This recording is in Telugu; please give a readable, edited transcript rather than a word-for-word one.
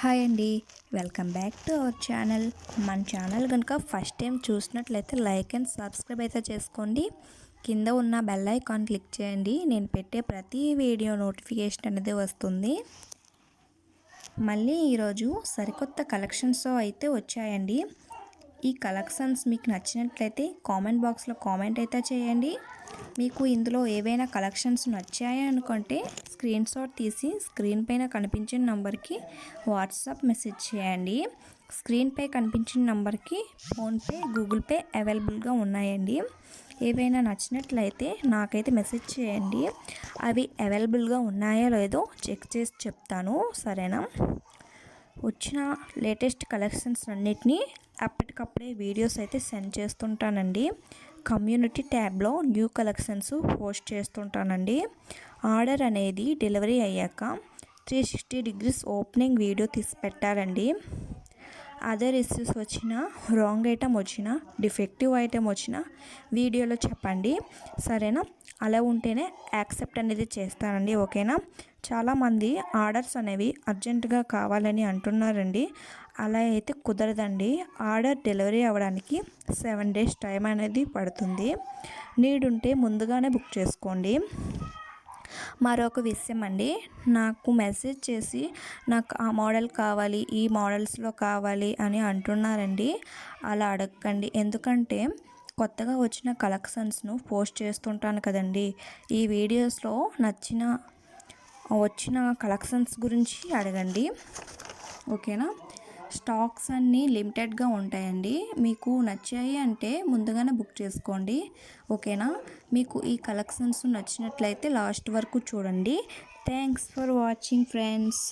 హాయ్ అండి. Welcome back to our channel. మన ఛానల్ కనుక ఫస్ట్ టైం చూసినట్లయితే లైక్ అండ్ సబ్స్క్రైబ్ అయితే చేసుకోండి. కింద ఉన్న బెల్ ఐకాన్ క్లిక్ చేయండి. నేను పెట్టే ప్రతి వీడియో నోటిఫికేషన్ అనేది వస్తుంది. మళ్ళీ ఈరోజు సరికొత్త కలెక్షన్స్ అయితే వచ్చాయండి. ఈ కలెక్షన్స్ మీకు నచ్చినట్లయితే కామెంట్ బాక్స్లో కామెంట్ అయితే చేయండి. మీకు ఇందులో ఏవైనా కలెక్షన్స్ నచ్చాయి అనుకుంటే స్క్రీన్ షాట్ తీసి స్క్రీన్ పైన కనిపించిన నంబర్కి వాట్సాప్ మెసేజ్ చేయండి. స్క్రీన్ పై కనిపించిన నంబర్కి ఫోన్పే, గూగుల్ పే అవైలబుల్గా ఉన్నాయండి. ఏవైనా నచ్చినట్లయితే నాకైతే మెసేజ్ చేయండి. అవి అవైలబుల్గా ఉన్నాయో లేదో చెక్ చేసి చెప్తాను, సరేనా? వచ్చిన లేటెస్ట్ కలెక్షన్స్ అన్నిటినీ అప్పటికప్పుడే వీడియోస్ అయితే సెండ్ చేస్తుంటానండి. కమ్యూనిటీ ట్యాబ్లో న్యూ కలెక్షన్స్ పోస్ట్ చేస్తుంటానండి. ఆర్డర్ అనేది డెలివరీ అయ్యాక 360 డిగ్రీస్ ఓపెనింగ్ వీడియో తీసి పెట్టాలండి. అదర్ ఇష్యూస్ వచ్చినా, రాంగ్ ఐటమ్ వచ్చినా, డిఫెక్టివ్ ఐటమ్ వచ్చినా వీడియోలో చెప్పండి, సరేనా? అలా ఉంటేనే యాక్సెప్ట్ అనేది చేస్తానండి, ఓకేనా? చాలామంది ఆర్డర్స్ అనేవి అర్జెంటుగా కావాలని అంటున్నారండి. అలా అయితే కుదరదండి. ఆర్డర్ డెలివరీ అవ్వడానికి 7 డేస్ టైం అనేది పడుతుంది. నీడ్ ఉంటే ముందుగానే బుక్ చేసుకోండి. మరొక విషయం అండి, నాకు మెసేజ్ చేసి నాకు ఆ మోడల్ కావాలి, ఈ మోడల్స్లో కావాలి అని అంటున్నారండి. అలా అడగండి. ఎందుకంటే కొత్తగా వచ్చిన కలెక్షన్స్ను పోస్ట్ చేస్తుంటాను కదండి. ఈ వీడియోస్లో వచ్చిన కలెక్షన్స్ గురించి అడగండి, ఓకేనా? స్టాక్స్ అన్నీ లిమిటెడ్గా ఉంటాయండి. మీకు నచ్చాయి అంటే ముందుగానే బుక్ చేసుకోండి, ఓకేనా? మీకు ఈ కలెక్షన్స్ నచ్చినట్లయితే లాస్ట్ వరకు చూడండి. Thanks for watching friends.